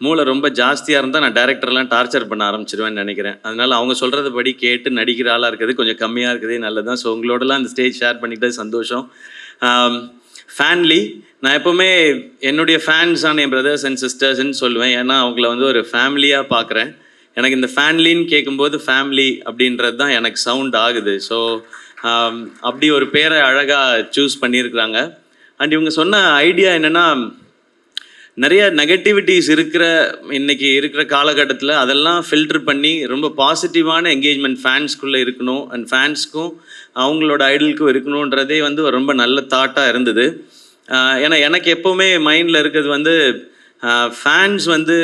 மூளை ரொம்ப ஜாஸ்தியாக இருந்தால் நான் டேரக்டர்லாம் டார்ச்சர் பண்ண ஆரம்பிச்சிருவேன்னு நினைக்கிறேன். அதனால் அவங்க சொல்கிறத படி கேட்டு நடிக்கிற ஆளாக இருக்கிறது கொஞ்சம் கம்மியாக இருக்கிறதே நல்லது தான். ஸோ உங்களோடலாம் அந்த ஸ்டேஜ் ஷேர் பண்ணிக்கிட்டது சந்தோஷம். ஃபேன்லி, நான் எப்போவுமே என்னுடைய ஃபேன்ஸான என் பிரதர்ஸ் அண்ட் சிஸ்டர்ஸ்ன்னு சொல்லுவேன். ஏன்னா அவங்கள வந்து ஒரு ஃபேமிலியாக பார்க்குறேன். எனக்கு இந்த ஃபேன்லின்னு கேட்கும்போது ஃபேமிலி அப்படின்றது தான் எனக்கு சவுண்ட் ஆகுது. ஸோ அப்படி ஒரு பேரை அழகாக சூஸ் பண்ணியிருக்கிறாங்க. அண்ட் இவங்க சொன்ன ஐடியா என்னென்னா, நிறைய நெகட்டிவிட்டிஸ் இன்னைக்கு இருக்கிற காலகட்டத்தில் அதெல்லாம் ஃபில்டர் பண்ணி ரொம்ப பாசிட்டிவான என்கேஜ்மெண்ட் ஃபேன்ஸ்குள்ளே இருக்கணும் அண்ட் ஃபேன்ஸ்க்கும் அவங்களோட ஐடலுக்கும் இருக்கணுன்றதே வந்து ரொம்ப நல்ல தாட்டாக இருந்தது. ஏன்னா எனக்கு எப்போவுமே மைண்டில் இருக்கிறது வந்து ஃபேன்ஸ் வந்து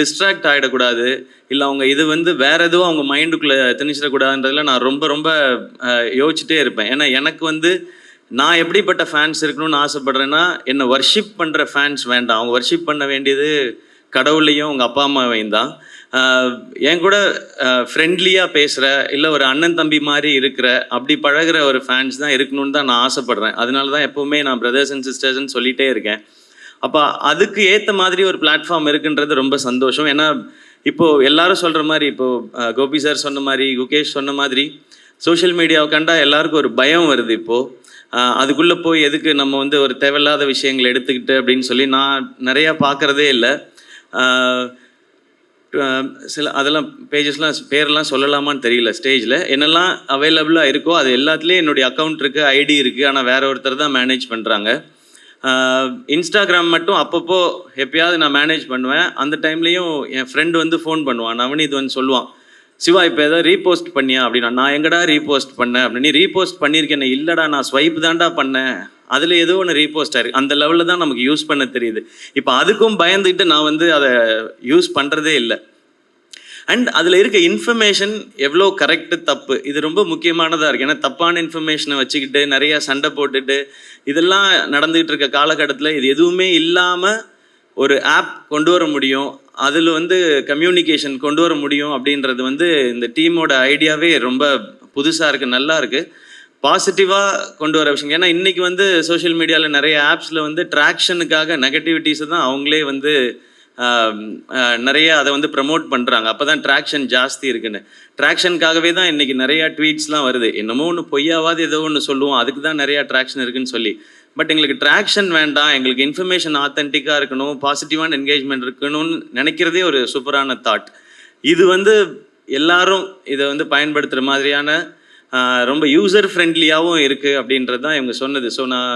டிஸ்ட்ராக்ட் ஆகிடக்கூடாது, இல்லை அவங்க இது வந்து வேறு எதுவும் அவங்க மைண்டுக்குள்ளே திணிச்சிடக்கூடாதுன்றதில் நான் ரொம்ப ரொம்ப யோசிச்சுட்டே இருப்பேன். ஏன்னா எனக்கு வந்து நான் எப்படிப்பட்ட ஃபேன்ஸ் இருக்கணும்னு ஆசைப்பட்றேன்னா, என்னை வர்ஷிப் பண்ணுற ஃபேன்ஸ் வேண்டாம். அவங்க வர்ஷிப் பண்ண வேண்டியது கடவுளையும் அவங்க அப்பா அம்மாவையும் தான். என் கூட ஃப்ரெண்ட்லியாக பேசுகிற, இல்லை ஒரு அண்ணன் தம்பி மாதிரி இருக்கிற, அப்படி பழகிற ஒரு ஃபேன்ஸ் தான் இருக்கணும்னு தான் நான் ஆசைப்பட்றேன். அதனால தான் எப்போவுமே நான் பிரதர்ஸ் அண்ட் சிஸ்டர்ஸ்ன்னு சொல்லிகிட்டே இருக்கேன். அப்போ அதுக்கு ஏற்ற மாதிரி ஒரு பிளாட்ஃபார்ம் இருக்குன்றது ரொம்ப சந்தோஷம். ஏன்னா இப்போது எல்லாரும் சொல்கிற மாதிரி, இப்போது கோபி சார் சொன்ன மாதிரி, குகேஷ் சொன்ன மாதிரி, சோஷியல் மீடியாவை கண்டா எல்லாருக்கும் ஒரு பயம் வருது. இப்போது அதுக்குள்ளே போய் எதுக்கு நம்ம வந்து ஒரு தேவையில்லாத விஷயங்களை எடுத்துக்கிட்டு அப்படின்னு சொல்லி நான் நிறையா பார்க்குறதே இல்லை. அதெல்லாம் பேஜஸ்லாம் பேரெல்லாம் சொல்லலாமான்னு தெரியல. ஸ்டேஜில் என்னெல்லாம் அவைலபிளாக இருக்கோ அது எல்லாத்துலேயும் என்னுடைய அக்கௌண்ட் இருக்குது, ஐடி இருக்குது. ஆனால் வேற ஒருத்தர் தான் மேனேஜ் பண்ணுறாங்க. இன்ஸ்டாகிராம் மட்டும் அப்பப்போ எப்பயாவது நான் மேனேஜ் பண்ணுவேன். அந்த டைம்லேயும் என் ஃப்ரெண்டு வந்து ஃபோன் பண்ணுவான், நவனீத் வந்து சொல்லுவான், சிவா இப்போ ஏதாவது ரீபோஸ்ட் பண்ணியா அப்படின்னா. நான் எங்கடா ரீபோஸ்ட் பண்ணேன் அப்படின்னு. நீ ரீபோஸ்ட் பண்ணியிருக்கேன். இல்லைடா, நான் ஸ்வைப் தான்டா பண்ணேன், அதில் ஏதோ ஒன்று ரீபோஸ்ட் ஆயிருக்கு. அந்த லெவலில் தான் நமக்கு யூஸ் பண்ண தெரியுது. இப்போ அதுக்கும் பயந்துக்கிட்டு நான் வந்து அதை யூஸ் பண்ணுறதே இல்லை. அண்ட் அதில் இருக்க இன்ஃபர்மேஷன் எவ்வளோ கரெக்டு தப்பு, இது ரொம்ப முக்கியமானதாக இருக்குது. ஏன்னா தப்பான இன்ஃபர்மேஷனை வச்சுக்கிட்டு நிறையா சண்டை போட்டுட்டு இதெல்லாம் நடந்துகிட்டு இருக்க காலகட்டத்தில் இது எதுவுமே இல்லாமல் ஒரு ஆப் கொண்டு வர முடியும், அதில் வந்து கம்யூனிகேஷன் கொண்டு வர முடியும் அப்படின்றது வந்து இந்த டீமோட ஐடியாவே ரொம்ப புதுசாக இருக்குது, நல்லா இருக்குது, பாசிட்டிவாக கொண்டு வர விஷயம். ஏன்னா இன்றைக்கி வந்து சோஷியல் மீடியாவில் நிறைய ஆப்ஸில் வந்து ட்ராக்ஷனுக்காக நெகட்டிவிட்டிஸை தான் அவங்களே வந்து நிறைய அதை வந்து ப்ரமோட் பண்ணுறாங்க. அப்போ தான் ட்ராக்ஷன் ஜாஸ்தி இருக்குன்னு. ட்ராக்ஷனுக்காகவே தான் இன்றைக்கி நிறையா ட்வீட்ஸ்லாம் வருது. என்னமோ ஒன்று பொய்யாவது ஏதோ ஒன்று சொல்லுவோம், அதுக்கு தான் நிறையா ட்ராக்ஷன் இருக்குன்னு சொல்லி. பட் எங்களுக்கு ட்ராக்ஷன் வேண்டாம், எங்களுக்கு இன்ஃபர்மேஷன் ஆத்தென்டிக்காக இருக்கணும், பாசிட்டிவான என்கேஜ்மெண்ட் இருக்கணும்னு நினைக்கிறதே ஒரு சூப்பரான தாட். இது வந்து எல்லாரும் இதை வந்து பயன்படுத்துகிற மாதிரியான ரொம்ப யூசர் ஃப்ரெண்ட்லியாகவும் இருக்குது அப்படின்றது தான் இவங்க சொன்னது. ஸோ நான்